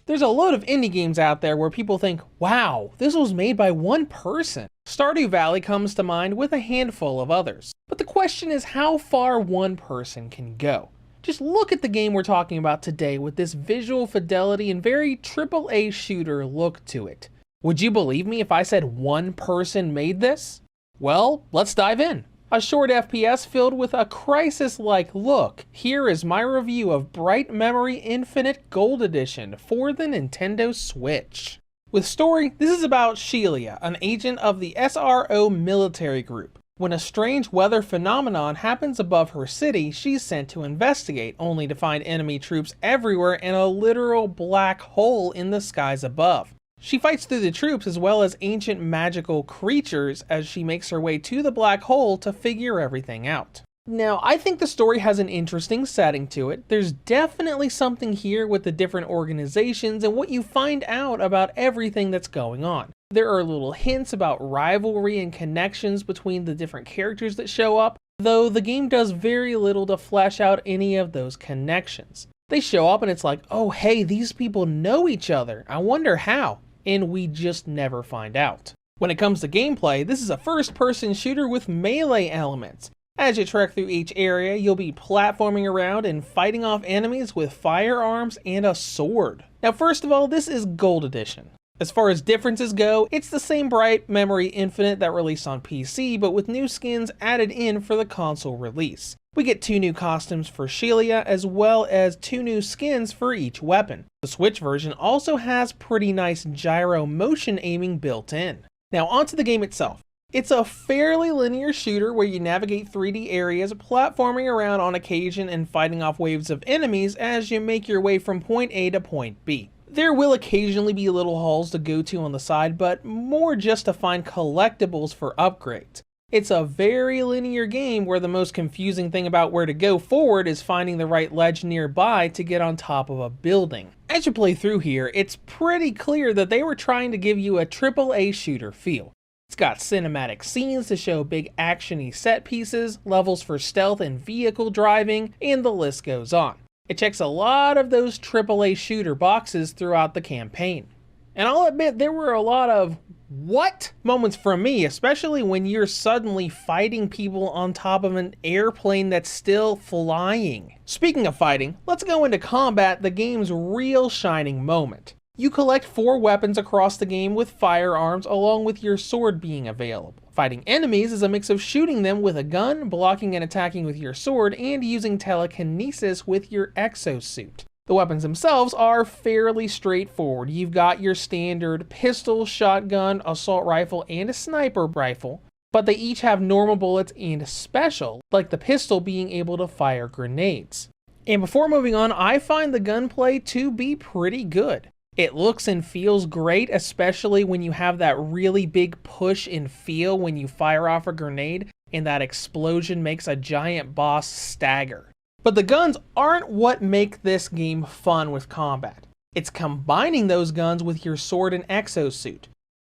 There's a load of indie games out there where people think, wow, this was made by one person. Stardew Valley comes to mind with a handful of others. But the question is how far one person can go. Just look at the game we're talking about today with this visual fidelity and very AAA shooter look to it. Would you believe me if I said one person made this? Well, let's dive in. A short FPS filled with a Crysis-like look. Here is my review of Bright Memory Infinite Gold Edition for the Nintendo Switch. With story, this is about Shelia, an agent of the SRO military group. When a strange weather phenomenon happens above her city, she's sent to investigate, only to find enemy troops everywhere and a literal black hole in the skies above. She fights through the troops as well as ancient magical creatures as she makes her way to the black hole to figure everything out. Now, I think the story has an interesting setting to it. There's definitely something here with the different organizations and what you find out about everything that's going on. There are little hints about rivalry and connections between the different characters that show up, though the game does very little to flesh out any of those connections. They show up and it's like, oh hey, these people know each other. I wonder how. And we just never find out. When it comes to gameplay, this is a first-person shooter with melee elements. As you trek through each area, you'll be platforming around and fighting off enemies with firearms and a sword. Now first of all, this is Gold Edition. As far as differences go, it's the same Bright Memory Infinite that released on PC, but with new skins added in for the console release. We get 2 new costumes for Shelia, as well as 2 new skins for each weapon. The Switch version also has pretty nice gyro motion aiming built in. Now onto the game itself. It's a fairly linear shooter where you navigate 3D areas, platforming around on occasion and fighting off waves of enemies as you make your way from point A to point B. There will occasionally be little halls to go to on the side, but more just to find collectibles for upgrades. It's a very linear game where the most confusing thing about where to go forward is finding the right ledge nearby to get on top of a building. As you play through here, it's pretty clear that they were trying to give you a AAA shooter feel. It's got cinematic scenes to show big action-y set pieces, levels for stealth and vehicle driving, and the list goes on. It checks a lot of those AAA shooter boxes throughout the campaign. And I'll admit there were a lot of what moments from me, especially when you're suddenly fighting people on top of an airplane that's still flying. Speaking of fighting, let's go into combat, the game's real shining moment. You collect 4 weapons across the game with firearms along with your sword being available. Fighting enemies is a mix of shooting them with a gun, blocking and attacking with your sword, and using telekinesis with your exosuit. The weapons themselves are fairly straightforward. You've got your standard pistol, shotgun, assault rifle, and a sniper rifle, but they each have normal bullets and special, like the pistol being able to fire grenades. And before moving on, I find the gunplay to be pretty good. It looks and feels great, especially when you have that really big push and feel when you fire off a grenade and that explosion makes a giant boss stagger. But the guns aren't what make this game fun with combat. It's combining those guns with your sword and exosuit.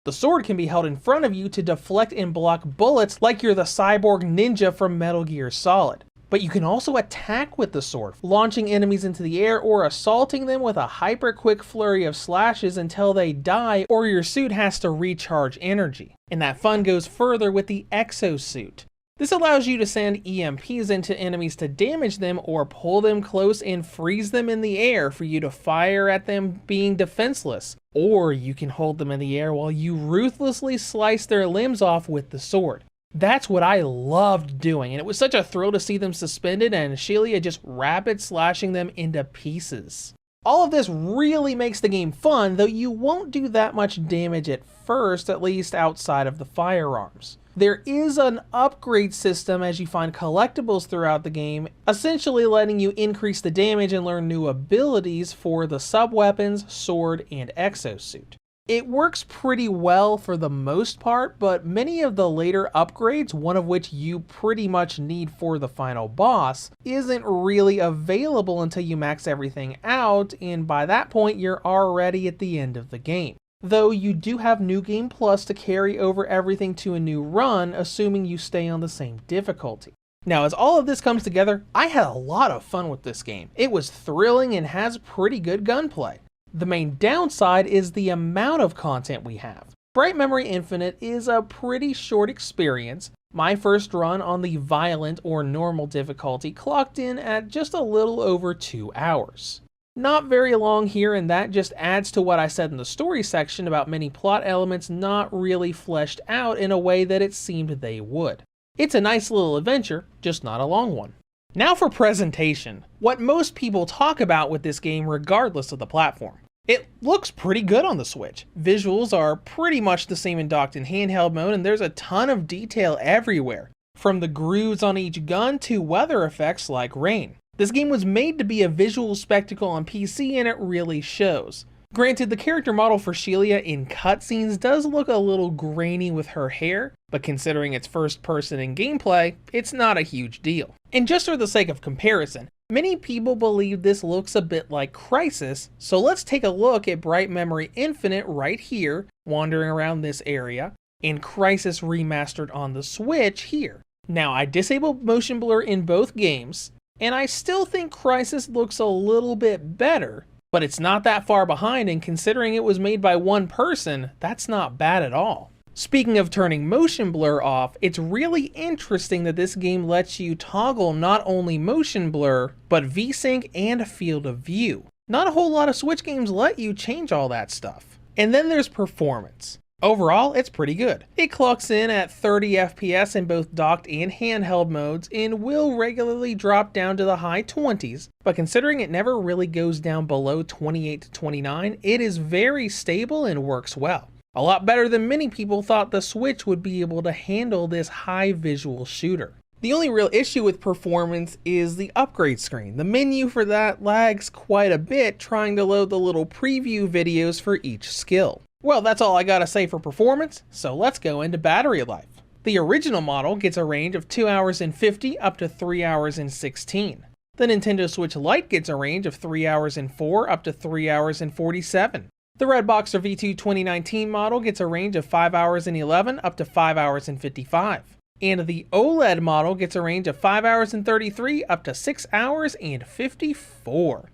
The sword can be held in front of you to deflect and block bullets like you're the cyborg ninja from Metal Gear Solid. But you can also attack with the sword, launching enemies into the air or assaulting them with a hyper quick flurry of slashes until they die or your suit has to recharge energy. And that fun goes further with the exosuit. This allows you to send EMPs into enemies to damage them or pull them close and freeze them in the air for you to fire at them being defenseless. Or you can hold them in the air while you ruthlessly slice their limbs off with the sword. That's what I loved doing, and it was such a thrill to see them suspended and Shelia just rapid slashing them into pieces. All of this really makes the game fun, though you won't do that much damage at first, at least outside of the firearms. There is an upgrade system as you find collectibles throughout the game, essentially letting you increase the damage and learn new abilities for the sub-weapons, sword, and exosuit. It works pretty well for the most part, but many of the later upgrades, one of which you pretty much need for the final boss, isn't really available until you max everything out, and by that point you're already at the end of the game. Though you do have New Game Plus to carry over everything to a new run, assuming you stay on the same difficulty. Now, as all of this comes together, I had a lot of fun with this game. It was thrilling and has pretty good gunplay. The main downside is the amount of content we have. Bright Memory Infinite is a pretty short experience. My first run on the violent or normal difficulty clocked in at just a little over 2 hours. Not very long here, and that just adds to what I said in the story section about many plot elements not really fleshed out in a way that it seemed they would. It's a nice little adventure, just not a long one. Now for presentation, what most people talk about with this game regardless of the platform. It looks pretty good on the Switch. Visuals are pretty much the same in docked and handheld mode, and there's a ton of detail everywhere, from the grooves on each gun to weather effects like rain. This game was made to be a visual spectacle on PC, and it really shows. Granted, the character model for Shelia in cutscenes does look a little grainy with her hair, but considering it's first person in gameplay, it's not a huge deal. And just for the sake of comparison, many people believe this looks a bit like Crysis, so let's take a look at Bright Memory Infinite right here, wandering around this area, and Crysis Remastered on the Switch here. Now, I disabled motion blur in both games, and I still think Crysis looks a little bit better, but it's not that far behind, and considering it was made by one person, that's not bad at all. Speaking of turning motion blur off, it's really interesting that this game lets you toggle not only motion blur, but VSync and field of view. Not a whole lot of Switch games let you change all that stuff. And then there's performance. Overall, it's pretty good. It clocks in at 30 FPS in both docked and handheld modes and will regularly drop down to the high 20s, but considering it never really goes down below 28 to 29, it is very stable and works well. A lot better than many people thought the Switch would be able to handle this high visual shooter. The only real issue with performance is the upgrade screen. The menu for that lags quite a bit trying to load the little preview videos for each skill. Well, that's all I gotta say for performance, so let's go into battery life. The original model gets a range of 2 hours and 50 up to 3 hours and 16. The Nintendo Switch Lite gets a range of 3 hours and 4 up to 3 hours and 47. The Red Boxer V2 2019 model gets a range of 5 hours and 11 up to 5 hours and 55. And the OLED model gets a range of 5 hours and 33 up to 6 hours and 54.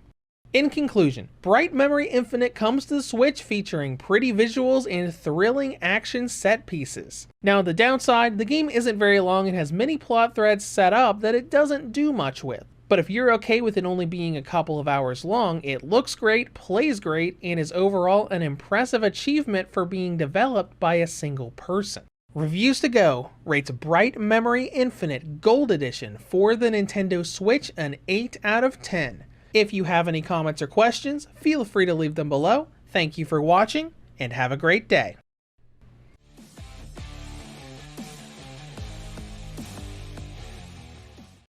In conclusion, Bright Memory Infinite comes to the Switch featuring pretty visuals and thrilling action set pieces. Now the downside, the game isn't very long and has many plot threads set up that it doesn't do much with. But if you're okay with it only being a couple of hours long, it looks great, plays great, and is overall an impressive achievement for being developed by a single person. Reviews to Go rates Bright Memory Infinite Gold Edition for the Nintendo Switch an 8 out of 10. If you have any comments or questions, feel free to leave them below. Thank you for watching, and have a great day.